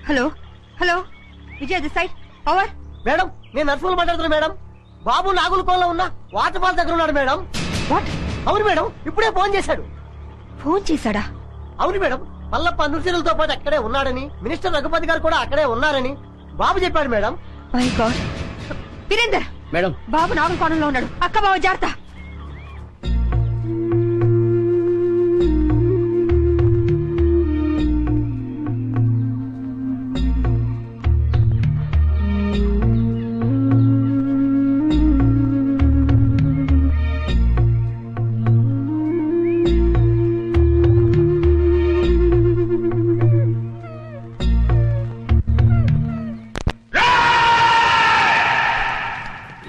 Hello hello Vijay this side over. Madam నేను నర్సులు మాట్లాడుతున్నా మేడం. బాబు నాగులకోలో ఉన్న వాటర్ ఫాల్ దగ్గర ఉన్నాడు మేడం. వాట్? అవును మేడం, ఇప్పుడే ఫోన్ చేశాడు. ఫోన్ చేశాడా? అవును మేడం, మల్లప్ప అనుచరులతో పాటు అక్కడే ఉన్నాడని, మినిస్టర్ రఘుపతి గారు కూడా అక్కడే ఉన్నారని బాబు చెప్పాడు madam. My god. Virender madam Babu నాగుల కోణంలో ఉన్నాడు. అక్క బావ జాగ్రత్త.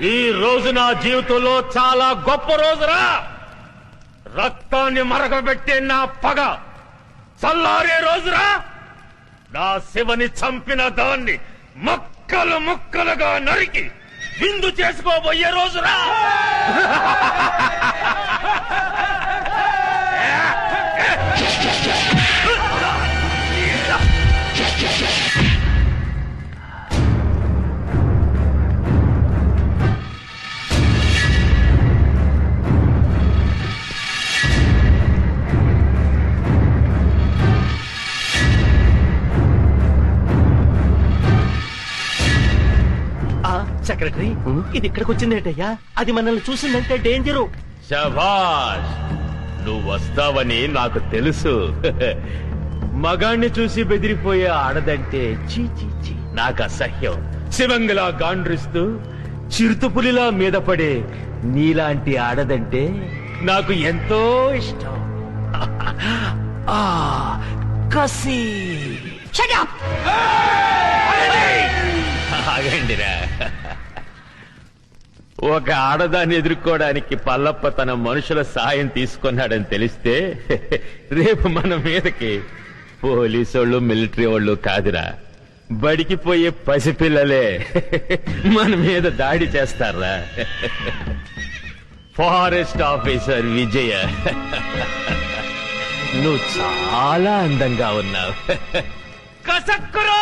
ఈ రోజు నా జీవితంలో చాలా గొప్ప రోజురా. రక్తాన్ని మరగబెట్టే నా పగ చల్లారే రోజురా. నా శివని చంపిన దాన్ని ముక్కలు ముక్కలుగా నరికి విందు చేసుకోబోయే రోజురా. సెక్రటరీ, ఇది ఇక్కడికి వచ్చిందేటయ్యా? అది మనల్ని చూసిందంటే డేంజరు. శభాష్, నువ్వు వస్తావని నాకు తెలుసు. మగాణ్ణి చూసి బెదిరిపోయే ఆడదంటే చీ చీ చీ నాకు అసహ్యం. శివంగిలా గాండ్రిస్తూ చిరుతుపులిలా మీద పడే నీలాంటి ఆడదంటే నాకు ఎంతో ఇష్టం. ఆ కసి. Shut up! ఆగండిరా. ఒక ఆడదాన్ని ఎదుర్కోవడానికి పల్లప్ప తన మనుషుల సాయం తీసుకున్నాడని తెలిస్తే రేపు మన మీదకి పోలీసోళ్ళు మిలిటరీ వాళ్ళు కాదురా, బడికి పోయే పసిపిల్లలే మన మీద దాడి చేస్తారా. ఫారెస్ట్ ఆఫీసర్ విజయ, నువ్వు చాలా అందంగా ఉన్నావు. కసక్కురో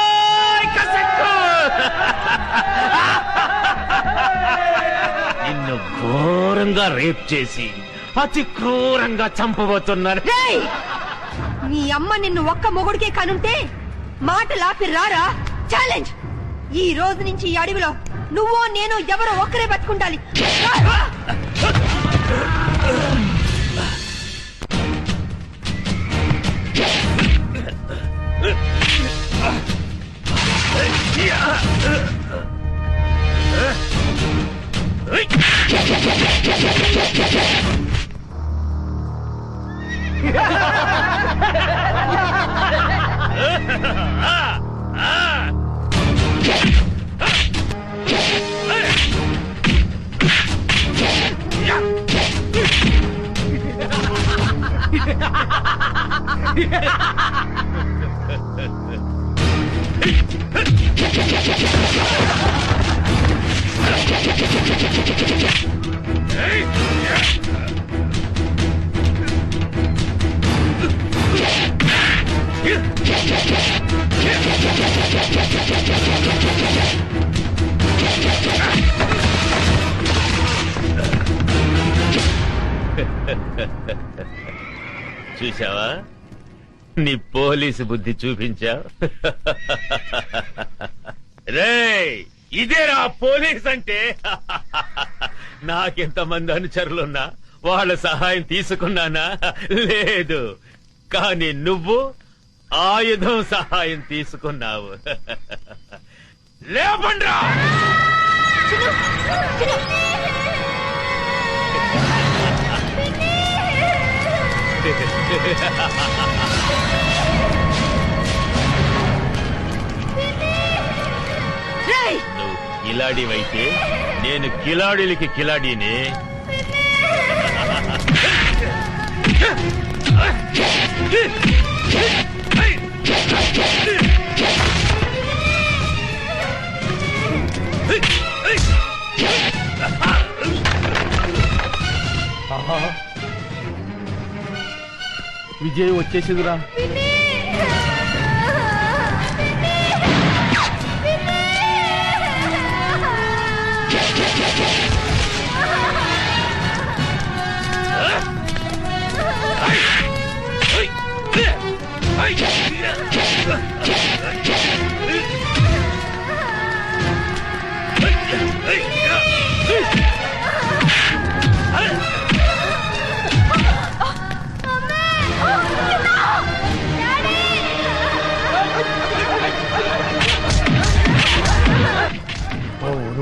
కసక్కు. నిన్ను ఘోరంగా రేప్ చేసి అతి క్రూరంగా చంపబోతున్నారు. నీ అమ్మ నిన్ను ఒక్క మొగుడికే కనుంటే మాటలాపి రారా. ఛాలెంజ్. ఈ రోజు నుంచి ఈ అడవిలో నువ్వో నేను ఎవరో ఒక్కరే బతుకుండాలి. చూసావా, నీ పోలీసు బుద్ధి చూపించావు. రేయ్, ఇదేరా పోలీస్ అంటే. నాకెంతమంది అనుచరులున్నా వాళ్ళ సహాయం తీసుకున్నానా? లేదు. కానీ నువ్వు ఆయుధం సహాయం తీసుకున్నావు. లేపండ్రా. నువ్వు కిలాడివైతే నేను కిలాడీలకి కిలాడీని. విజయ్ వచ్చేసిందిరా.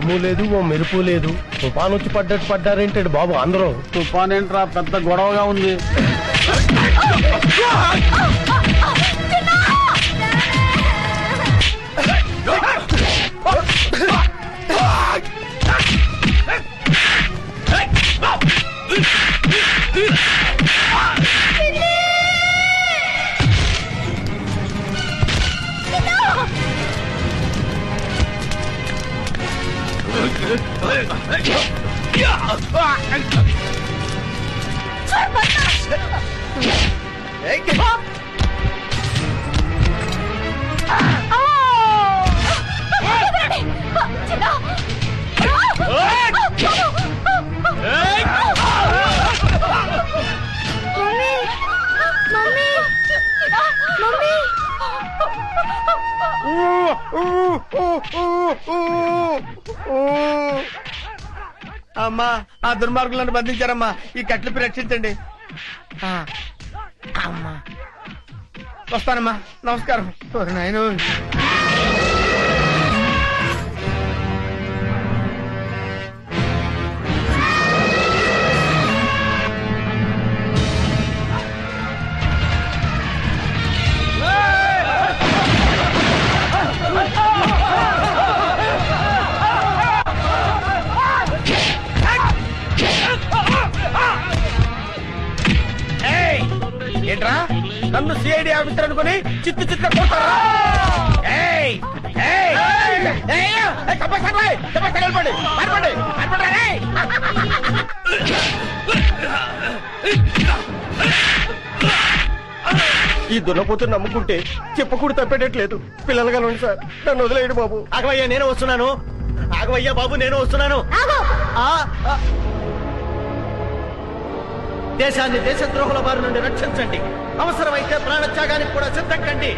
ఉరుము లేదు ఓ మెరుపు లేదు. తుఫాన్ వచ్చి పడ్డట్టు పడ్డారేంటాడు బాబు అందరూ. తుఫాన్ ఏంట్రా పెద్ద గొడవగా ఉంది. అమ్మా ఆ దుర్మార్గులను బంధించారమ్మా. ఈ కట్లపై రక్షించండి. అమ్మా వస్తానమ్మా. నమస్కారం. నాయన ఏంట్రా నన్ను సిఐడి ఆఫీసర్ అనుకుని చిత్తు చిత్త కొడతారా? ఈ దున్నపోతుని నమ్ముకుంటే చెప్పకూడదు తప్పేటట్లేదు. పిల్లలుగా ఉండి సార్ నన్ను వదిలేయండి బాబు. ఆగవయ్యా నేను వస్తున్నాను. ఆగవయ్యా బాబు నేను వస్తున్నాను. దేశాన్ని దేశద్రోహుల బారి నుండి రక్షించండి. అవసరమైతే ప్రాణత్యాగానికి కూడా సిద్ధం కండి.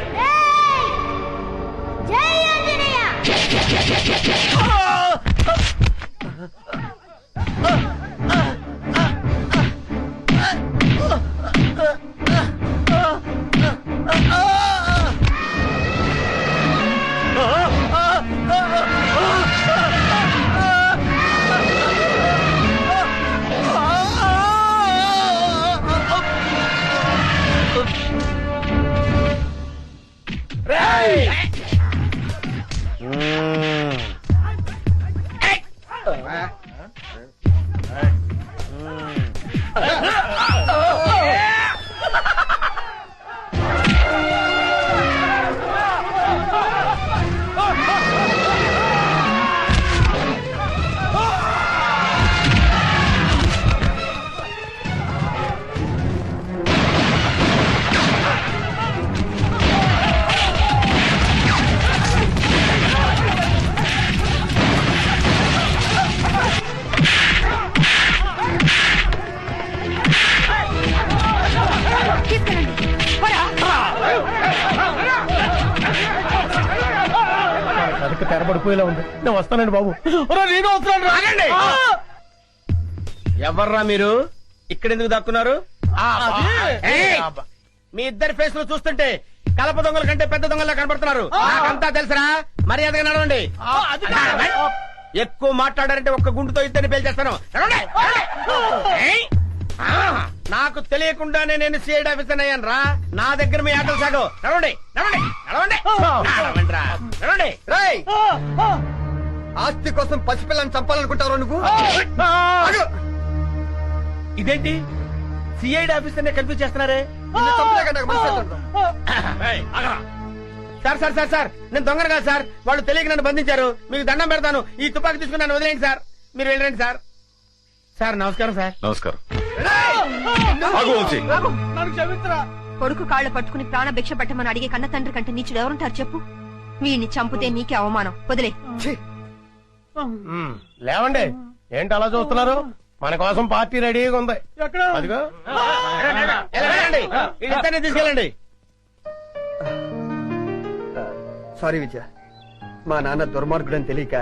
కనుక తెరబడిపోయేలా ఉంది. నేను వస్తానండి బాబు. నేను వస్తున్నాను. ఆగండి. ఎవర్రా మీరు? ఇక్కడెందుకు దాక్కున్నారు? మీ ఇద్దరి ఫేస్ లో చూస్తుంటే కలప దొంగల కంటే పెద్ద దొంగలా కనబడుతున్నారు. నాకంతా తెలుసురా. మర్యాదగా నడవండి. ఎక్కువ మాట్లాడారంటే ఒక్క గుండుతో ఇద్దరిని పేల్చేస్తాను. నడవండి. నాకు తెలియకుండానే నేను సిఐడి ఆఫీసర్ అయ్యాను రా. నా దగ్గర మీ ఆటలు సాగు. నడవండి నడవండి నడవండి నడవండి. రేయ్, ఆస్తి కోసం పసిపిల్లని చంపాలనుకుంటావు నువ్వు? ఇదేంటి సిఐడి ఆఫీసర్ కన్ఫ్యూజ్ చేస్తున్నారే? సార్ సార్ సార్ సార్ నేను దొంగను కాదు సార్. వాళ్ళు తెలియక నన్ను బంధించారు. మీకు దండం పెడతాను. ఈ తుపాకీ తీసుకుని నన్ను వదిలేండి సార్. మీరు వెళ్ళండి సార్. సార్ నమస్కారం సార్. నమస్కారం. కొడుకు కాళ్ళు పట్టుకుని ప్రాణ భిక్ష పెట్టమని అడిగే కన్న తండ్రి కంటే నీచుడు ఎవరుంటారు చెప్పు? వీడిని చంపితే నీకే అవమానం. వదిలే. లేవండి. ఏంటి అలా చూస్తున్నారు? మన కోసం పార్టీ రెడీగా ఉంది. అదిగో వెళ్ళండి. వీళ్ళిద్దరిని తీసుకెళ్ళండి. సారీ విజయ, మా నాన్న దుర్మార్గుడని తెలియక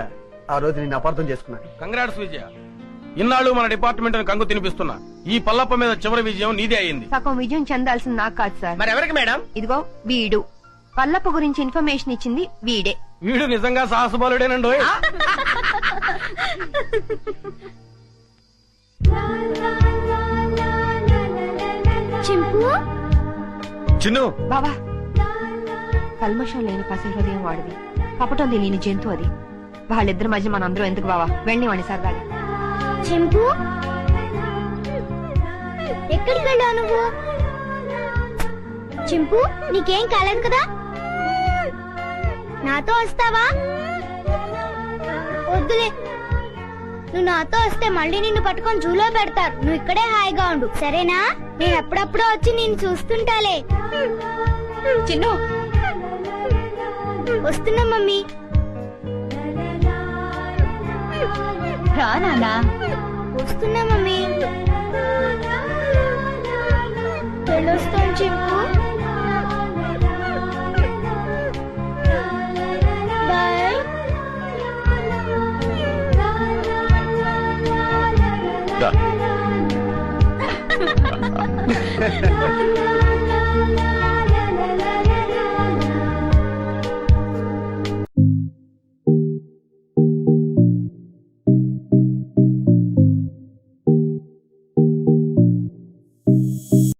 ఆ రోజు నేను అపార్థం చేసుకున్నాను. కంగ్రాట్స్ విజయ. ఇన్నాళ్ళు మన డిపార్ట్మెంట్ కంగు తినిపిస్తున్నా ఈ పల్లప్ప మీద చివరి విజయం నీదే అయింది. సగం విజయం చెందాల్సింది నాకు కాదు సార్. మరి ఎవరికి మేడం? ఇదిగో వీడు పల్లప్ప గురించి ఇన్ఫర్మేషన్ ఇచ్చింది వీడే. వీడు నిజంగా సాహసబలుడేనండి. చింపు చిన్ను బావా కల్మషం లేని పసి హృదయం వాడిది, కపటం తెలియని జంతు అది. వాళ్ళిద్దరి మధ్య మనందరం ఎందుకు బావా, వెళ్ళి వాడిని సరదాగా. చింపు ఎక్కడికి వెళ్ళావు నువ్వు? చింపు నీకేం కాలేదు కదా? నాతో వస్తావా? వద్దులే, నువ్వు నాతో వస్తే మళ్ళీ నిన్ను పట్టుకొని జూలో పెడతారు. నువ్వు ఇక్కడే హాయిగా ఉండు, సరేనా? నేను అప్పుడప్పుడు వచ్చి నిన్ను చూస్తుంటాలే. చిన్ను వస్తున్నా మమ్మీ. రా నాన్నా. వస్తున్నా మమ్మీ. వెళ్ళొస్తాను చింపు.